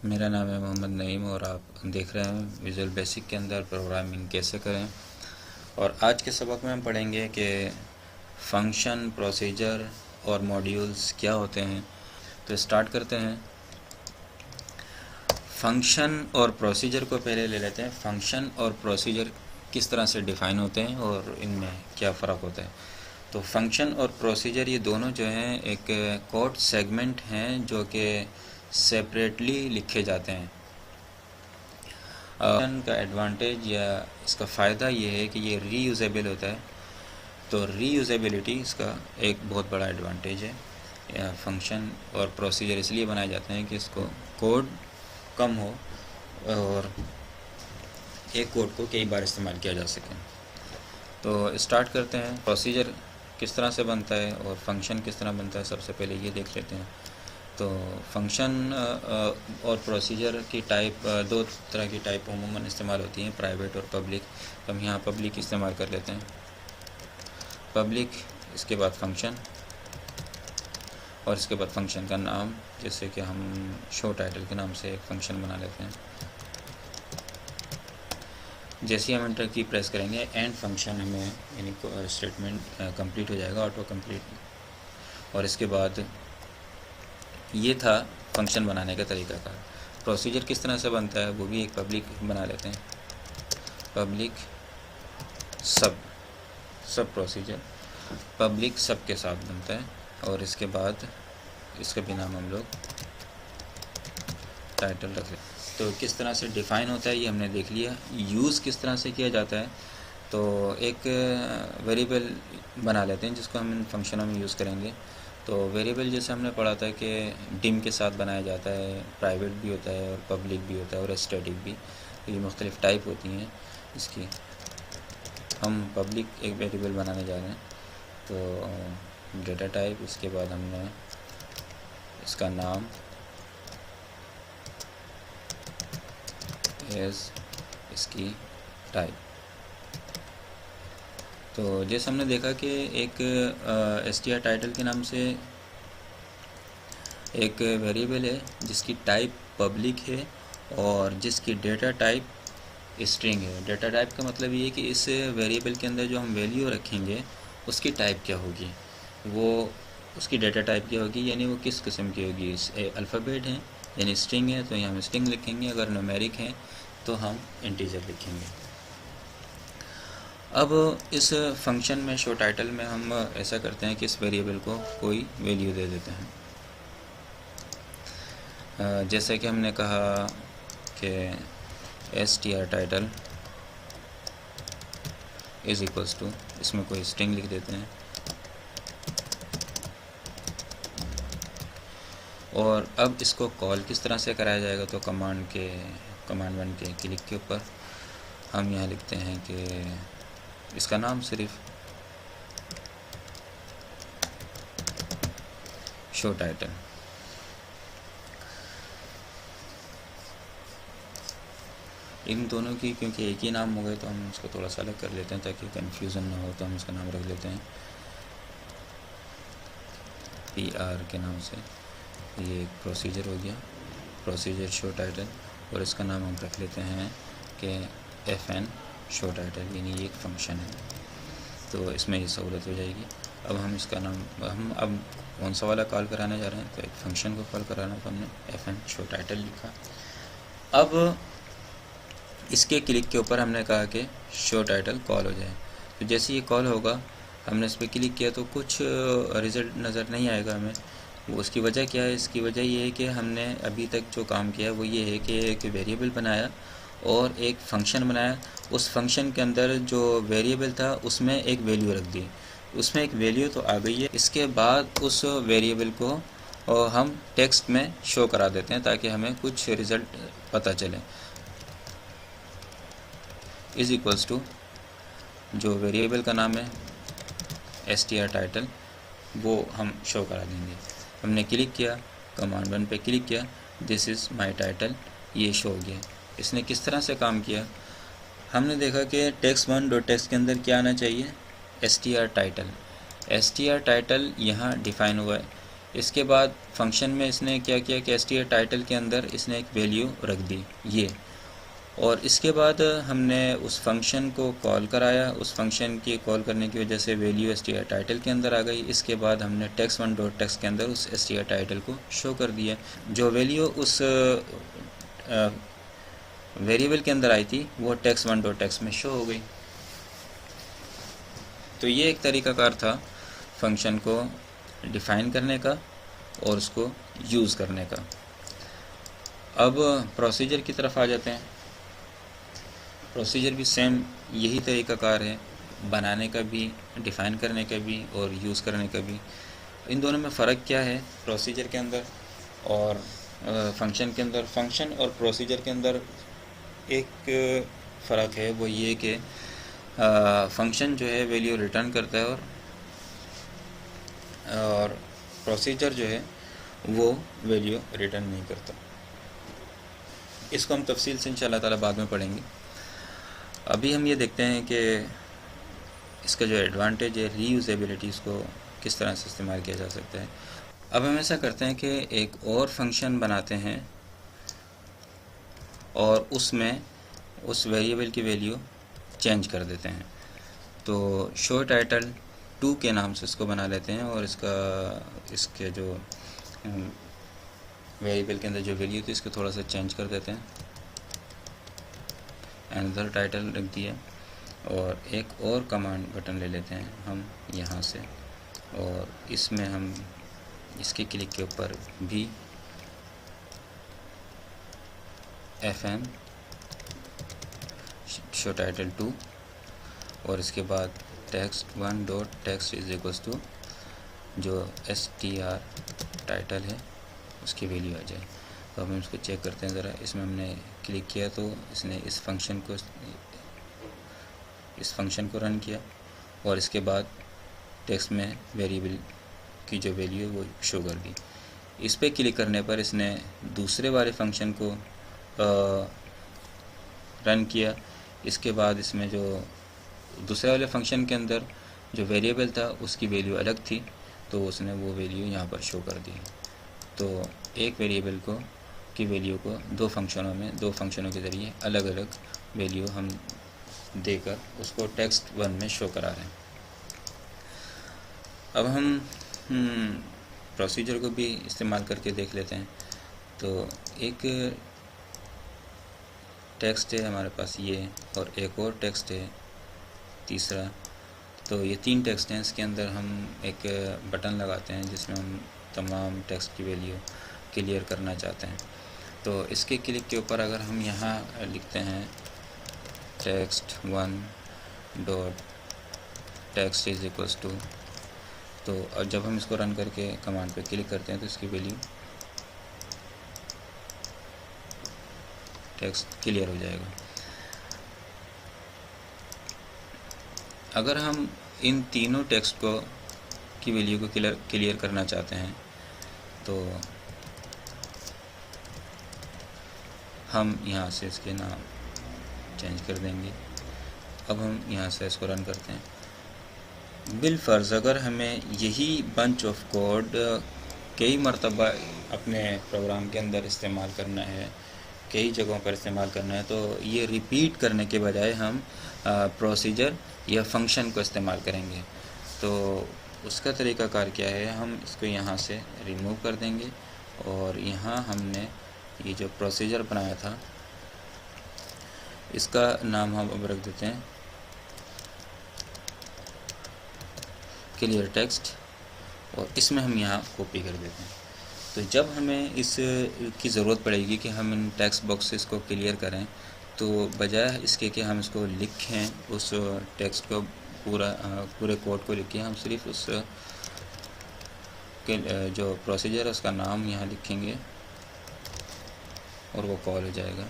मेरा नाम है मोहम्मद नईम और आप देख रहे हैं विजुअल बेसिक के अंदर प्रोग्रामिंग कैसे करें। और आज के सबक में हम पढ़ेंगे कि फंक्शन, प्रोसीजर और मॉड्यूल्स क्या होते हैं। तो स्टार्ट करते हैं। फंक्शन और प्रोसीजर को पहले ले लेते हैं। फंक्शन और प्रोसीजर किस तरह से डिफ़ाइन होते हैं और इनमें क्या फ़र्क होता है। तो फंक्शन और प्रोसीजर ये दोनों जो हैं एक कोड सेगमेंट हैं जो कि सेपरेटली लिखे जाते हैं। फंक्शन का एडवांटेज या इसका फ़ायदा ये है कि ये रीयूजेबल होता है। तो रीयूजेबिलिटी इसका एक बहुत बड़ा एडवांटेज है। या फंक्शन और प्रोसीजर इसलिए बनाए जाते हैं कि इसको कोड कम हो और एक कोड को कई बार इस्तेमाल किया जा सके। तो स्टार्ट करते हैं। प्रोसीजर किस तरह से बनता है और फंक्शन किस तरह बनता है, सबसे पहले ये देख लेते हैं। तो फंक्शन और प्रोसीजर की टाइप, दो तरह की टाइप अमूमन इस्तेमाल होती हैं, प्राइवेट और पब्लिक। हम यहाँ पब्लिक इस्तेमाल कर लेते हैं। पब्लिक, इसके बाद फंक्शन और इसके बाद फंक्शन का नाम, जैसे कि हम शो टाइटल के नाम से एक फंक्शन बना लेते हैं। जैसे ही हम एंटर की प्रेस करेंगे एंड फंक्शन हमें यानी स्टेटमेंट कंप्लीट हो जाएगा, ऑटो कंप्लीट। और इसके बाद ये था फंक्शन बनाने का तरीकाकार। प्रोसीजर किस तरह से बनता है वो भी एक पब्लिक बना लेते हैं। पब्लिक सब प्रोसीजर पब्लिक सब के साथ बनता है। और इसके बाद इसके भी नाम हम लोग टाइटल रख लेते हैं। तो किस तरह से डिफ़ाइन होता है ये हमने देख लिया। यूज़ किस तरह से किया जाता है, तो एक वेरिएबल बना लेते हैं जिसको हम इन फंक्शनों में यूज़ करेंगे। तो वेरिएबल जैसे हमने पढ़ा था कि डिम के साथ बनाया जाता है, प्राइवेट भी होता है और पब्लिक भी होता है और स्टैटिक भी। ये मुख्तलिफ़ टाइप होती हैं इसकी। हम पब्लिक एक वेरिएबल बनाने जा रहे हैं। तो डेटा टाइप, इसके बाद हमने इसका नाम एज इसकी टाइप। तो जैसे हमने देखा कि एक str टाइटल के नाम से एक वेरिएबल है जिसकी टाइप पब्लिक है और जिसकी डेटा टाइप स्ट्रिंग है। डेटा टाइप का मतलब ये है कि इस वेरिएबल के अंदर जो हम वैल्यू रखेंगे उसकी टाइप क्या होगी, वो उसकी डेटा टाइप क्या होगी, यानी वो किस किस्म की होगी। अल्फ़ाबेट है यानी स्ट्रिंग है तो यहाँ हम स्ट्रिंग लिखेंगे, अगर न्यूमेरिक है तो हम इंटीजर लिखेंगे। अब इस फंक्शन में शो टाइटल में हम ऐसा करते हैं कि इस वेरिएबल को कोई वैल्यू दे देते हैं। जैसे कि हमने कहा कि str title is equals to, इसमें कोई स्ट्रिंग लिख देते हैं। और अब इसको कॉल किस तरह से कराया जाएगा, तो कमांड 1 के क्लिक के ऊपर हम यहाँ लिखते हैं कि इसका नाम सिर्फ शो टाइटल। इन दोनों की क्योंकि एक ही नाम हो गए तो हम इसको थोड़ा सा अलग कर लेते हैं ताकि कंफ्यूजन ना हो। तो हम इसका नाम रख लेते हैं PR के नाम से। ये एक प्रोसीजर हो गया, प्रोसीजर शो टाइटल। और इसका नाम हम रख लेते हैं कि FN शो टाइटल, यानी ये एक फंक्शन है। तो इसमें ये सहूलत हो जाएगी। अब हम इसका नाम हम अब कौन सा वाला कॉल कराने जा रहे हैं, तो एक फंक्शन को कॉल कराना, तो हमने FN शो टाइटल लिखा। अब इसके क्लिक के ऊपर हमने कहा कि शो टाइटल कॉल हो जाए। तो जैसे ये कॉल होगा हमने इस पर क्लिक किया तो कुछ रिज़ल्ट नज़र नहीं आएगा हमें। वो उसकी वजह क्या है, इसकी वजह ये है कि हमने अभी तक जो काम किया वो ये है कि एक वेरिएबल बनाया और एक फ़ंक्शन बनाया। उस फंक्शन के अंदर जो वेरिएबल था उसमें एक वैल्यू रख दी, उसमें एक वैल्यू तो आ गई है। इसके बाद उस वेरिएबल को हम टेक्स्ट में शो करा देते हैं ताकि हमें कुछ रिज़ल्ट पता चले। इज़ इक्वल्स टू जो वेरिएबल का नाम है str टाइटल, वो हम शो करा देंगे। हमने क्लिक किया, कमांड 1 पे क्लिक किया, दिस इज़ माय टाइटल, ये शो हो गया। इसने किस तरह से काम किया, हमने देखा कि text1.text के अंदर क्या आना चाहिए, str टाइटल। str टाइटल यहाँ डिफ़ाइन हुआ है इसके बाद फंक्शन में इसने क्या किया कि str टाइटल के अंदर इसने एक वैल्यू रख दी ये, और इसके बाद हमने उस फंक्शन को कॉल कराया। उस फंक्शन की कॉल करने की वजह से वैल्यू str टाइटल के अंदर आ गई। इसके बाद हमने text1.text के अंदर उस str टाइटल को शो कर दिया। जो वैल्यू उस वेरिएबल के अंदर आई थी वो text1.text में शो हो गई। तो ये एक तरीकाकार था फंक्शन को डिफ़ाइन करने का और उसको यूज़ करने का। अब प्रोसीजर की तरफ आ जाते हैं। प्रोसीजर भी सेम यही तरीकाकार है, बनाने का भी, डिफ़ाइन करने का भी और यूज़ करने का भी। इन दोनों में फ़र्क क्या है प्रोसीजर के अंदर और फंक्शन के अंदर? फंक्शन और प्रोसीजर के अंदर एक फ़र्क है, वो ये कि फंक्शन जो है वैल्यू रिटर्न करता है और प्रोसीजर जो है वो वैल्यू रिटर्न नहीं करता। इसको हम तफसील से इंशाअल्लाह ताला बाद में पढ़ेंगे। अभी हम ये देखते हैं कि इसका जो एडवांटेज है रीयूजेबिलिटी, इसको किस तरह से इस्तेमाल किया जा सकता है। अब हम ऐसा करते हैं कि एक और फंक्शन बनाते हैं और उसमें उस वेरिएबल की वैल्यू चेंज कर देते हैं। तो शो टाइटल 2 के नाम से इसको बना लेते हैं और इसके जो वेरिएबल के अंदर जो वैल्यू थी इसको थोड़ा सा चेंज कर देते हैं, अनदर टाइटल रख दिया। और एक और कमांड बटन ले लेते हैं हम यहाँ से और इसमें हम इसके क्लिक के ऊपर भी fn शो टाइटल 2 और इसके बाद text1.text इज इक्वल्स टू जो str टाइटल है उसकी वैल्यू आ जाए। तो हम इसको चेक करते हैं ज़रा। इसमें हमने क्लिक किया तो इसने इस फंक्शन को रन किया और इसके बाद टेक्स्ट में वेरिएबल की जो वैल्यू है वो शो कर दी। इस पे क्लिक करने पर इसने दूसरे वाले फंक्शन को रन किया। इसके बाद इसमें जो दूसरे वाले फंक्शन के अंदर जो वेरिएबल था उसकी वैल्यू अलग थी, तो उसने वो वैल्यू यहाँ पर शो कर दी। तो एक वेरिएबल की वैल्यू को दो फंक्शनों के ज़रिए अलग अलग वैल्यू हम देकर उसको text1 में शो करा रहे हैं। अब हम प्रोसीजर को भी इस्तेमाल करके देख लेते हैं। तो एक टेक्स्ट है हमारे पास ये, और एक और टेक्स्ट है तीसरा। तो ये 3 टेक्स्ट हैं। इसके अंदर हम एक बटन लगाते हैं जिसमें हम तमाम टेक्स्ट की वैल्यू क्लियर करना चाहते हैं। तो इसके क्लिक के ऊपर अगर हम यहाँ लिखते हैं text1.text इज इक्वल्स टू, तो जब हम इसको रन करके कमांड पे क्लिक करते हैं तो इसकी वैल्यू टेक्स्ट क्लियर हो जाएगा। अगर हम इन तीनों टेक्स्ट की वैल्यू को क्लियर करना चाहते हैं तो हम यहाँ से इसके नाम चेंज कर देंगे। अब हम यहाँ से इसको रन करते हैं। बिलफर्ज अगर हमें यही बंच ऑफ कोड कई मरतबा अपने प्रोग्राम के अंदर इस्तेमाल करना है, कई जगहों पर इस्तेमाल करना है, तो ये रिपीट करने के बजाय हम प्रोसीजर या फंक्शन को इस्तेमाल करेंगे। तो उसका तरीकाकार क्या है, हम इसको यहाँ से रिमूव कर देंगे और यहाँ हमने ये जो प्रोसीजर बनाया था इसका नाम हम अब रख देते हैं क्लियर टेक्स्ट, और इसमें हम यहाँ कॉपी कर देते हैं। तो जब हमें इस की ज़रूरत पड़ेगी कि हम इन टेक्स्ट बॉक्सेस को क्लियर करें, तो बजाय इसके कि हम इसको लिखें उस टेक्स्ट को पूरे कोड को लिखें, हम सिर्फ उस जो प्रोसीजर है उसका नाम यहाँ लिखेंगे और वो कॉल हो जाएगा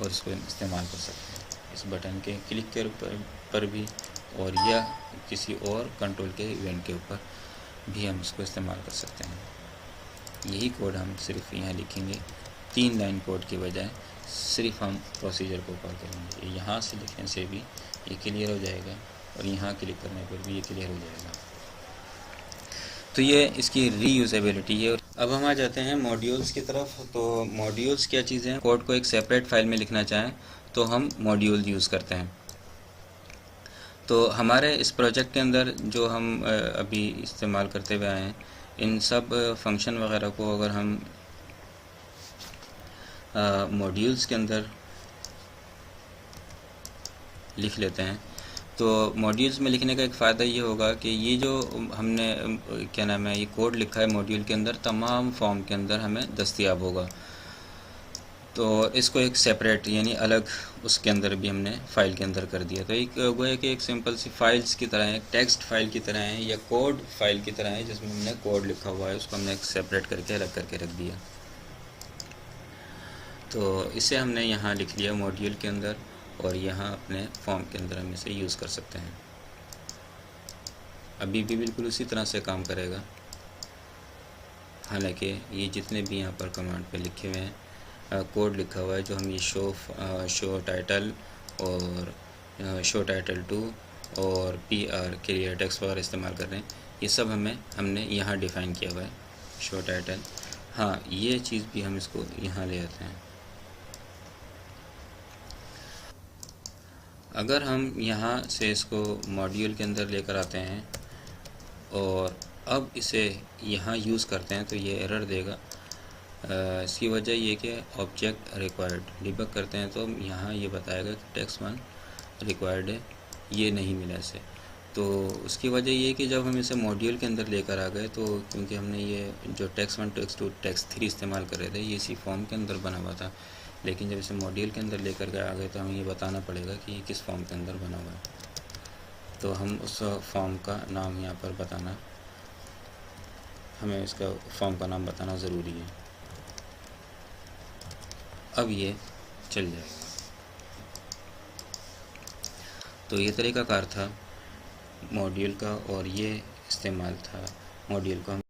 और इसको इस्तेमाल कर सकते हैं इस बटन के क्लिक के पर भी, और या किसी और कंट्रोल के इवेंट के ऊपर भी हम इसको इस्तेमाल कर सकते हैं। यही कोड हम सिर्फ यहाँ लिखेंगे, 3 लाइन कोड के बजाय सिर्फ हम प्रोसीजर को कॉल करेंगे। यहाँ से लिखने से भी ये क्लियर हो जाएगा और यहाँ क्लिक करने पर भी ये क्लियर हो जाएगा। तो ये इसकी रीयूजेबिलिटी है। अब हम आ जाते हैं मॉड्यूल्स की तरफ। तो मॉड्यूल्स क्या चीज़ें हैं? कोड को एक सेपरेट फाइल में लिखना चाहें तो हम मॉड्यूल यूज़ करते हैं। तो हमारे इस प्रोजेक्ट के अंदर जो हम अभी इस्तेमाल करते हुए आए हैं, इन सब फंक्शन वगैरह को अगर हम मॉड्यूल्स के अंदर लिख लेते हैं तो मॉड्यूल्स में लिखने का एक फ़ायदा ये होगा कि ये जो हमने क्या नाम है, ये कोड लिखा है मॉड्यूल के अंदर, तमाम फॉर्म के अंदर हमें दस्तयाब होगा। तो इसको एक सेपरेट यानी अलग उसके अंदर भी हमने फ़ाइल के अंदर कर दिया। तो एक वो है कि एक सिंपल सी फाइल्स की तरह है, एक टेक्स्ट फाइल की तरह है या कोड फाइल की तरह है, जिसमें हमने कोड लिखा हुआ है, उसको हमने एक सेपरेट करके अलग करके रख दिया। तो इसे हमने यहाँ लिख लिया मॉड्यूल के अंदर, और यहाँ अपने फॉर्म के अंदर हम इसे यूज़ कर सकते हैं। अभी भी बिल्कुल उसी तरह से काम करेगा, हालांकि ये जितने भी यहाँ पर कमांड पे लिखे हुए हैं, कोड लिखा हुआ है, जो हम ये शो टाइटल और शो टाइटल टू और PR क्लियर टेक्स्ट वगैरह इस्तेमाल कर रहे हैं, ये सब हमने यहाँ डिफ़ाइन किया हुआ है। शो टाइटल, हाँ ये चीज़ भी हम इसको यहाँ ले आते हैं। अगर हम यहाँ से इसको मॉड्यूल के अंदर लेकर आते हैं और अब इसे यहाँ यूज़ करते हैं तो ये एरर देगा। इसकी वजह ये कि ऑब्जेक्ट रिक्वायर्ड डिबग करते हैं तो यहाँ ये बताएगा कि टेक्स्ट 1 रिक्वायर्ड है, ये नहीं मिला इसे। तो उसकी वजह ये कि जब हम इसे मॉड्यूल के अंदर लेकर आ गए, तो क्योंकि हमने ये जो टेक्स्ट 1 टेक्स्ट 2 टेक्स्ट 3 इस्तेमाल कर रहे थे, ये इसी फॉर्म के अंदर बना हुआ था, लेकिन जब इसे मॉड्यूल के अंदर लेकर के आ गए तो हमें ये बताना पड़ेगा कि ये किस फॉर्म के अंदर बना हुआ है। तो हम उस फॉर्म का नाम यहाँ पर बताना, हमें इसका फॉर्म का नाम बताना ज़रूरी है। अब ये चल जाएगा। तो ये तरीक़ाकार था मॉड्यूल का, और ये इस्तेमाल था मॉड्यूल को हम